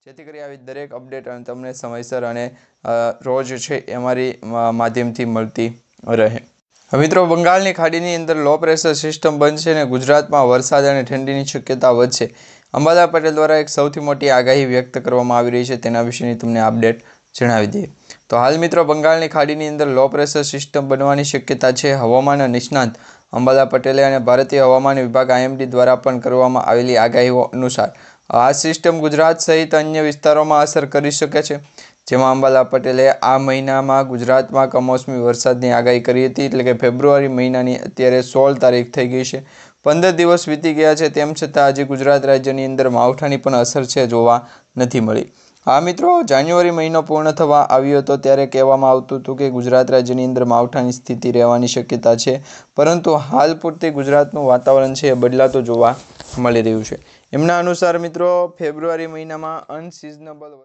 જેથી કરી આવી દરેક અપડેટ અને તમને સમયસર અને રોજ છે અમારી માધ્યમથી મળતી રહે। મિત્રો, બંગાળની ખાડીની અંદર લો પ્રેશર સિસ્ટમ બનશે અને ગુજરાતમાં વરસાદ અને ઠંડીની શક્યતા વધશે। અંબાલાલ પટેલ દ્વારા એક સૌથી મોટી આગાહી વ્યક્ત કરવામાં આવી રહી છે, તેના વિશેની તમને અપડેટ જણાવી દઈએ। તો હાલ મિત્રો, બંગાળની ખાડીની અંદર લો પ્રેશર સિસ્ટમ બનવાની શક્યતા છે। હવામાન નિષ્ણાત અંબાલાલ પટેલે અને ભારતીય હવામાન વિભાગ IMD દ્વારા પણ કરવામાં આવેલી આગાહીઓ અનુસાર આ સિસ્ટમ ગુજરાત સહિત અન્ય વિસ્તારોમાં અસર કરી શકે છે, જેમાં અંબાલાલ પટેલે આ મહિનામાં ગુજરાતમાં કમોસમી વરસાદની આગાહી કરી હતી, એટલે કે ફેબ્રુઆરી મહિનાની અત્યારે 16 તારીખ થઈ ગઈ છે। 15 દિવસ વીતી ગયા છે, તેમ છતાં હજી ગુજરાત રાજ્યની અંદર માવઠાની પણ અસર છે જોવા નથી મળી। હા મિત્રો, જાન્યુઆરી મહિનો પૂર્ણ થવા આવ્યો હતો ત્યારે કહેવામાં આવતું હતું કે ગુજરાત રાજ્યની અંદર માવઠાની સ્થિતિ રહેવાની શક્યતા છે, પરંતુ હાલ પૂરતી ગુજરાતનું વાતાવરણ છે એ બદલાતું જોવા મળી રહ્યું છે। એમના અનુસાર મિત્રો, ફેબ્રુઆરી મહિનામાં અનસિઝનેબલ